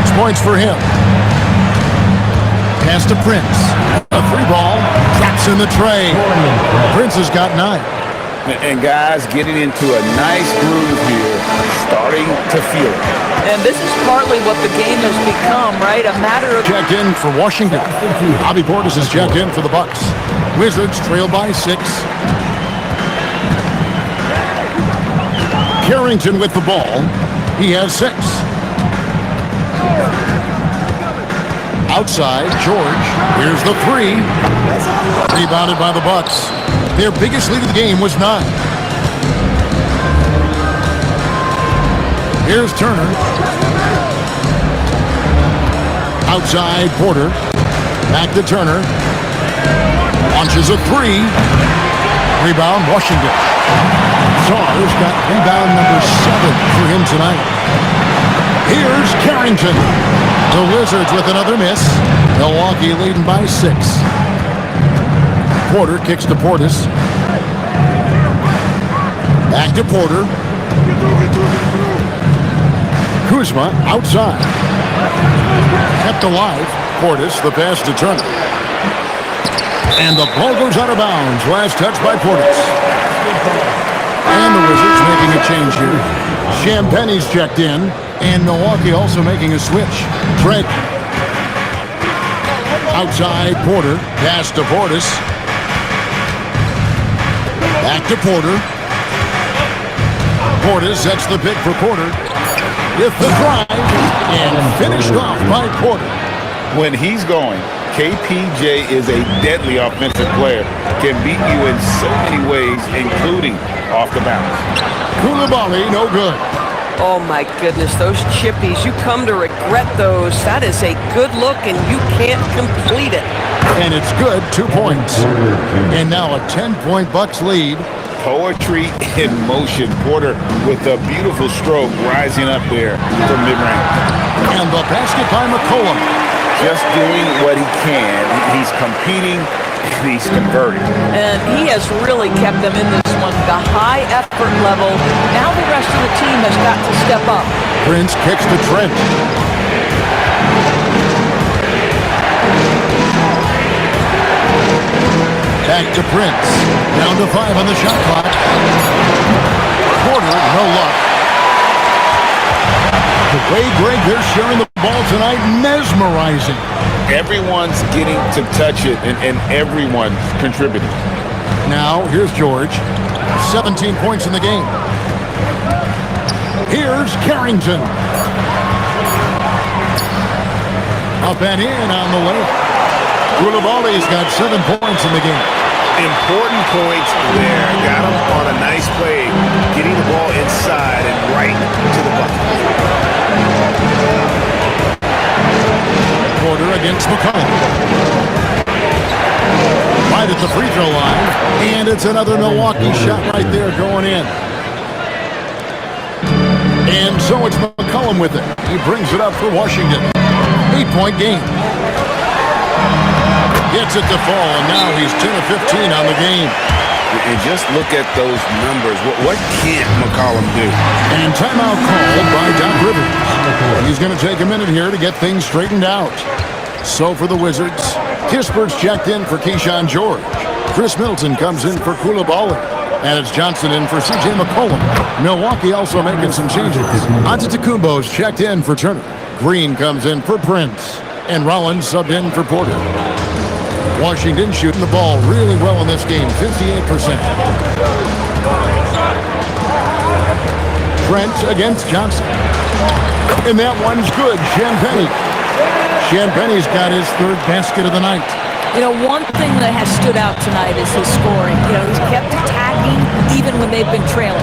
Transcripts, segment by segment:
6 points for him. Pass to Prince. A free ball. Traps in the tray. Prince has got 9. And guys getting into a nice groove here, starting to feel it. And this is partly what the game has become, right? A matter of... Checked in for Washington. Bobby Portis is checked in for the Bucks. Wizards trail by 6. Carrington with the ball. He has 6. Outside, George. Here's the 3. Rebounded by the Bucks. Their biggest lead of the game was 9. Here's Turner. Outside, Porter. Back to Turner. Launches a 3. Rebound, Washington. Czar's got rebound number 7 for him tonight. Here's Carrington. The Wizards with another miss. Milwaukee leading by 6. Porter kicks to Portis. Back to Porter. Kuzma outside. Kept alive. Portis, the pass to Turner. And the ball goes out of bounds. Last touch by Portis. And the Wizards making a change here. Champagne's checked in. And Milwaukee also making a switch. Drake. Outside, Porter. Pass to Portis. Back to Porter. Portis sets the pick for Porter. With the drive. And finished off by Porter. When he's going, KPJ is a deadly offensive player. Can beat you in so many ways, including off the bounce. Koulibaly, no good. Oh, my goodness, those chippies, you come to regret those. That is a good look, and you can't complete it. And it's good, 2 points. And now a 10-point Bucks lead. Poetry in motion. Porter with a beautiful stroke rising up there from mid-range. And the basket by McCollum. Just doing what he can. He's competing, and he's converting. And he has really kept them in this one. The high effort level. Now the rest of the team has got to step up. Prince kicks to Trent. Back to Prince. Down to 5 on the shot clock. Porter, no luck. The way, Greg, they're sharing the ball tonight, mesmerizing. Everyone's getting to touch it, and everyone's contributing. Now, here's George. 17 points in the game. Here's Carrington. Up and in on the way. Koulibaly's got 7 points in the game. Important points there. Got him on a nice play, getting the ball inside and right to the bucket. Porter against McCollum. Right at the free throw line. And it's another Milwaukee shot right there going in. And so it's McCollum with it. He brings it up for Washington. 8-point game. Gets it to fall, and now he's 10 of 15 on the game. And just look at those numbers. What can't McCollum do? And timeout called by Doc Rivers. He's going to take a minute here to get things straightened out. So for the Wizards, Kispert's checked in for Keyshawn George. Chris Middleton comes in for Koulibaly. And it's Johnson in for C.J. McCollum. Milwaukee also making some changes. Antetokounmpo's checked in for Turner. Green comes in for Prince. And Rollins subbed in for Porter. Washington shooting the ball really well in this game, 58%. Trent against Johnson. And that one's good, Champagnie. Champagnie's got his 3rd basket of the night. You know, one thing that has stood out tonight is his scoring. You know, he's kept attacking even when they've been trailing.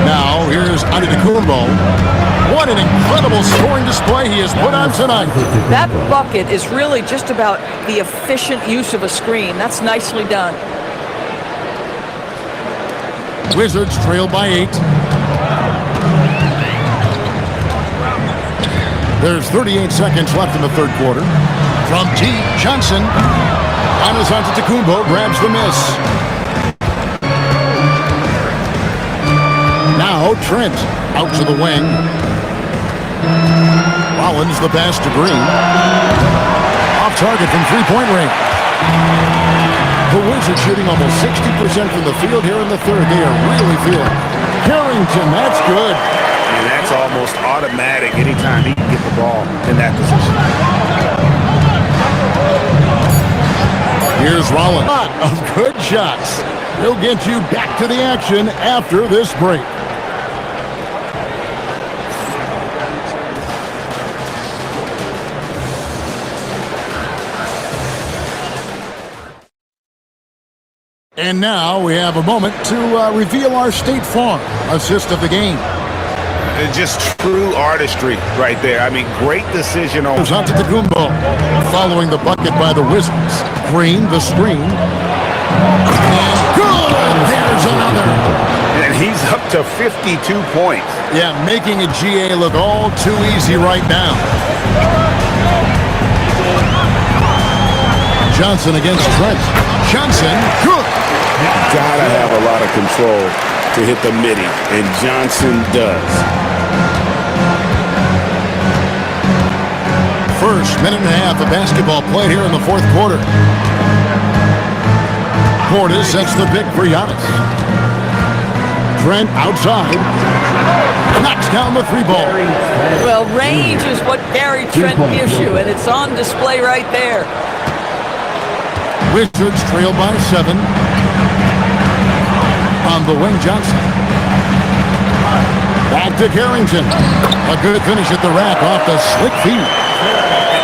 Now, here's Antetokounmpo. What an incredible scoring display he has put on tonight. That bucket is really just about the efficient use of a screen. That's nicely done. Wizards trail by 8. There's 38 seconds left in the 3rd quarter. From T. Johnson. Giannis Antetokounmpo grabs the miss. Now Kumbo, Trent out to the wing. Rollins the pass to Green. Off target from three-point range. The Wizards shooting almost 60% from the field here in the third. They are really feeling it. Carrington, that's good. And that's almost automatic anytime he can get the ball in that position. Here's Rollins. A lot of good shots. He'll get you back to the action after this break. And now we have a moment to reveal our State Farm assist of the game. Just true artistry right there. I mean, great decision on... Antetokounmpo following the bucket by the Wizards. Green, the screen. And good! There's another. And he's up to 52 points. Yeah, making a GA look all too easy right now. Johnson against Trent. Johnson, good! Gotta have a lot of control to hit the midi, and Johnson does. First minute and a half of basketball played here in the fourth quarter. Portis sets the pick for Giannis. Trent outside. Knocks down the three ball. Well, range is what Gary Trent gives you, and it's on display right there. Wizards trail by 7. On the wing, Johnson. Back to Carrington. A good finish at the rack off the slick feed.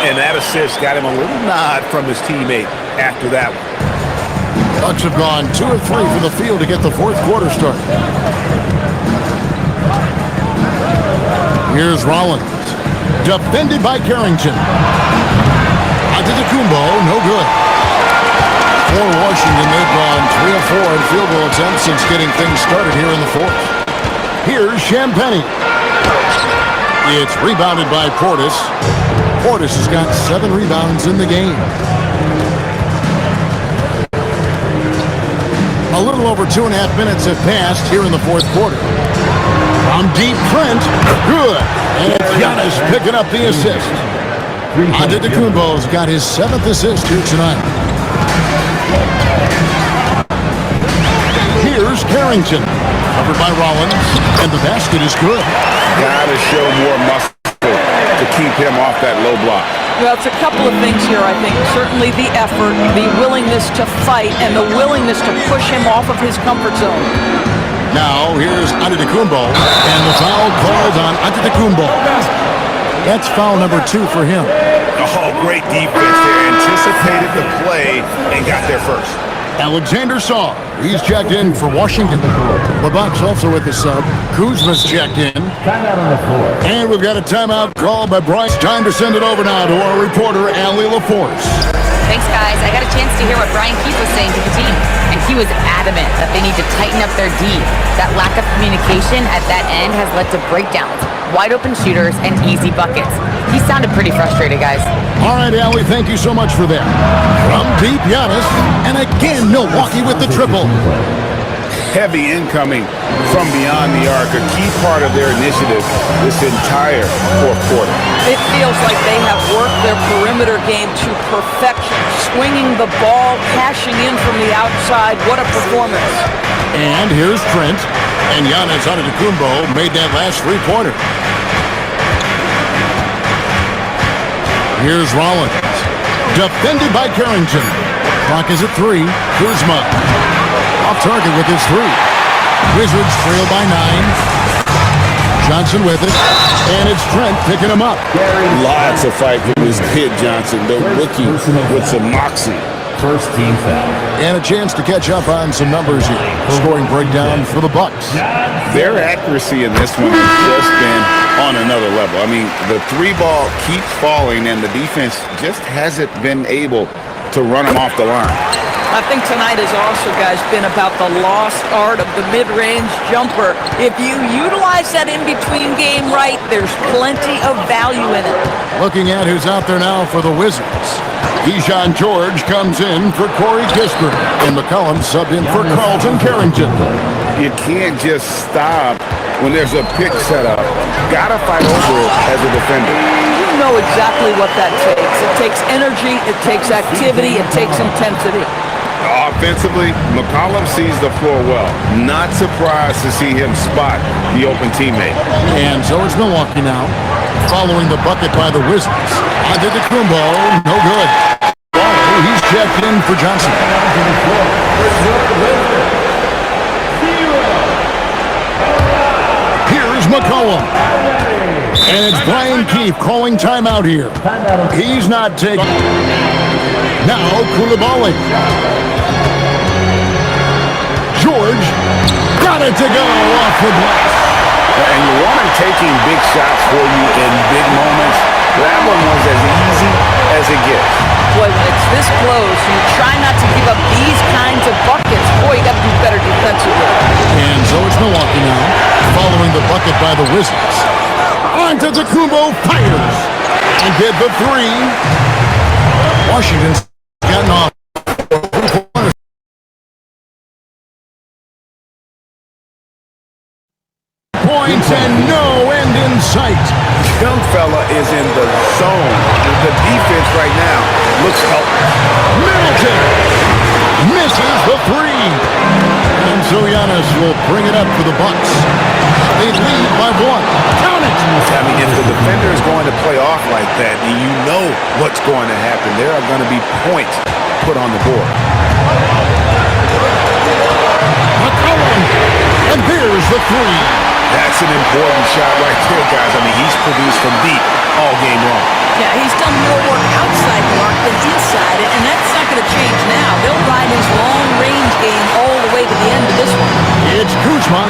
And that assist got him a little nod from his teammate after that one. Bucks have gone 2 or 3 for the field to get the fourth quarter started. Here's Rollins. Defended by Carrington. Antetokounmpo, no good. For Washington, they've gone 3 of 4 in field goal attempts since getting things started here in the fourth. Here's Champagnie. It's rebounded by Portis. Portis has got 7 rebounds in the game. A little over 2.5 minutes have passed here in the fourth quarter. From deep, Trent, good. And Giannis picking up the assist. Antetokounmpo's got his 7th assist here tonight. Here's Carrington, covered by Rollins, and the basket is good. Gotta show more muscle to keep him off that low block. Well, it's a couple of things here, I think. Certainly the effort, the willingness to fight, and the willingness to push him off of his comfort zone. Now, here's Antetokounmpo, and the foul called on Antetokounmpo. That's foul number 2 for him. Oh, great defense there. Anticipated the play and got there first. Alexander Saw, he's checked in for Washington. The Bucks also with the sub. Kuzma's checked in. Timeout on the floor. And we've got a timeout called by Bryce. Time to send it over now to our reporter, Allie LaForce. Thanks, guys. I got a chance to hear what Brian Keefe was saying to the team, and he was adamant that they need to tighten up their D. That lack of communication at that end has led to breakdowns, wide open shooters, and easy buckets. He sounded pretty frustrated, guys. All right, Allie, thank you so much for that. From deep, Giannis, and again, Milwaukee with the triple. Heavy incoming from beyond the arc, a key part of their initiative this entire fourth quarter. It feels like they have worked their perimeter game to perfection, swinging the ball, cashing in from the outside. What a performance. And here's Trent, and Giannis Antetokounmpo made that last three-pointer. Here's Rollins, defended by Carrington. Clock is at 3. Kuzma off target with his 3. Wizards trail by 9. Johnson with it, and it's Trent picking him up. Lots of fight from this kid, Johnson, the rookie with some moxie. First team foul. And a chance to catch up on some numbers here. Scoring breakdown for the Bucks. Their accuracy in this one has just been on another level. I mean, the 3-ball keeps falling, and the defense just hasn't been able to run them off the line. I think tonight has also, guys, been about the lost art of the mid-range jumper. If you utilize that in-between game right, there's plenty of value in it. Looking at who's out there now for the Wizards. Keyshawn George comes in for Corey Kispert, and McCollum subbed in for Carlton Carrington. You can't just stop when there's a pick set up, gotta fight over it as a defender. You know exactly what that takes. It takes energy, it takes activity, it takes intensity. Offensively, McCollum sees the floor well. Not surprised to see him spot the open teammate. And so it's Milwaukee now, following the bucket by the Wizards. Antetokounmpo, no good. Oh, he's checked in for Johnson. Here's McCollum. And it's Brian Keefe calling timeout here. He's not taking. Now Koulibaly. George got it to go off the glass. And you want him taking big shots for you in big moments. That one was as easy as it gets. Boy, when it's this close, you try not to give up these kinds of buckets. Boy, you got to do better defensively. And so it's Milwaukee now, following the bucket by the Wizards. Antetokounmpo fires and get the three. Washington's gotten off. Points and no end in sight. Young fella is in the zone. The defense right now looks helpless. Middleton misses the three. And so Giannis will bring it up for the Bucks. They lead by one. Count it. I mean, if the defender is going to play off like that, you know what's going to happen. There are going to be points put on the board. McCollum. And there's the three. That's an important shot right there, guys. I mean, he's produced from deep all game long. Yeah, he's done more work outside the arc than inside it, and that's not going to change now. They'll ride his long-range game all the way to the end of this one. It's Kuzma.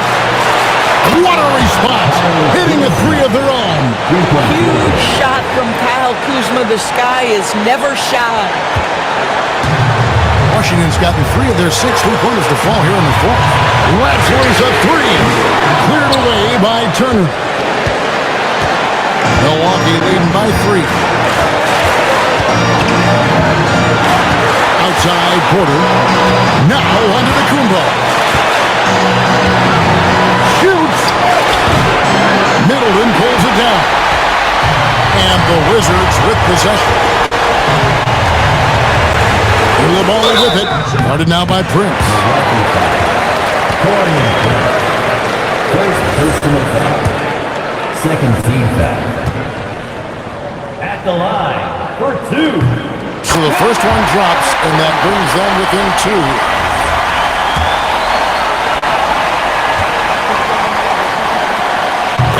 What a response. Hitting a three of their own. Huge shot from Kyle Kuzma. The sky is never shy. Washington's gotten 3 of their 6 3-pointers to fall here in the fourth. Rattler's a three. Cleared away by Turner. Milwaukee leading by 3. Outside Porter. Now under the Kumbo. Shoots. Middleton pulls it down. And the Wizards with possession. Koulibaly with it. Guarded now by Prince. First personal foul. Second team foul. At the line for 2. So the first one drops, and that brings them within 2.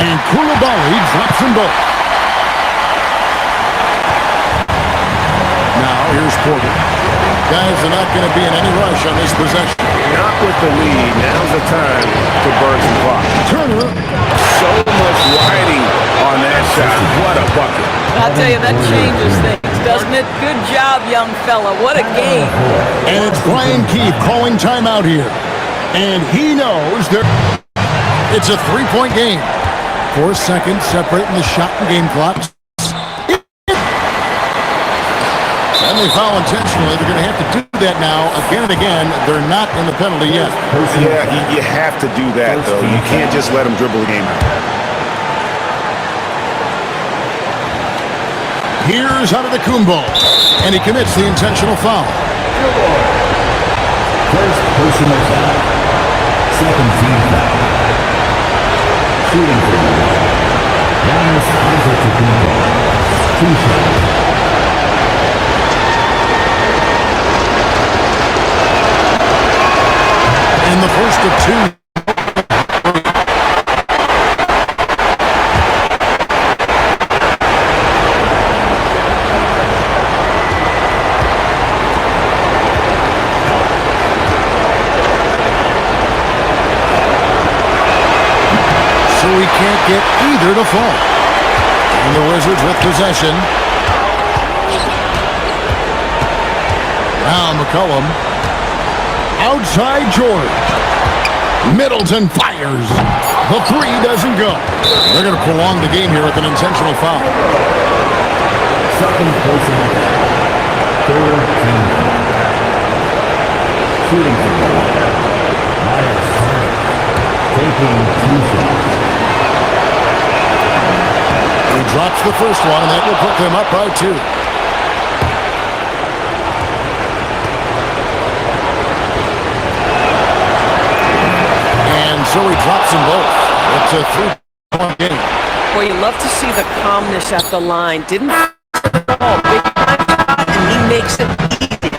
And Koulibaly drops them both. Now here's Porter. Guys are not going to be in any rush on this possession. Not with the lead. Now's the time to burn some clock. Turner. So much riding on that shot. What a bucket. I'll tell you, that changes things, doesn't it? Good job, young fella. What a game. And it's Brian Keefe calling timeout here. And he knows it's a 3-point game. 4 seconds separating the shot and game clocks. And they foul intentionally. They're going to have to do that now again and again. They're not in the penalty yet. Yeah, you have to do that, though. You can't just let them dribble the game out. Here's Antetokounmpo, and he commits the intentional foul. First personal foul. Second team foul. Shooting for the Giannis Antetokounmpo. 2 shots. In the first of 2. So he can't get either to fall. And the Wizards with possession. Now McCollum. Outside George. Middleton fires. The 3 doesn't go. They're going to prolong the game here with an intentional foul. Second personal foul. Third team foul. Shooting for the Myers taking 2 shots. drops the first one, and that will put them up by 2. And so he drops them both. It's a 3-point game. Boy, you love to see the calmness at the line. Didn't big time shot, and he makes it easy.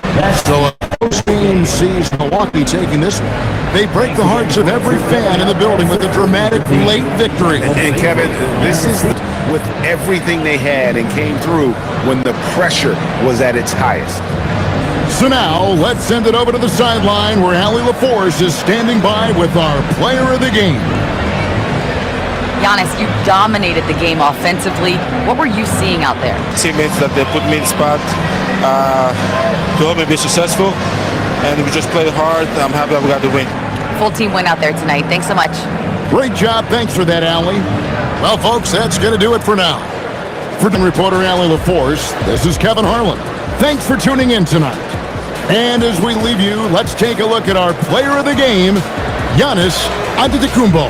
So a team sees Milwaukee taking this one. They break the hearts of every fan in the building with a dramatic late victory. And Kevin, this is with everything they had and came through when the pressure was at its highest. So now, let's send it over to the sideline where Allie LaForce is standing by with our player of the game. Giannis, you dominated the game offensively. What were you seeing out there? Teammates that they put me in spot to help me be successful, and we just played hard. I'm happy that we got the win. Full team win out there tonight. Thanks so much. Great job. Thanks for that, Allie. Well, folks, that's going to do it for now. For reporter Allie LaForce, this is Kevin Harlan. Thanks for tuning in tonight. And as we leave you, let's take a look at our player of the game, Giannis Antetokounmpo.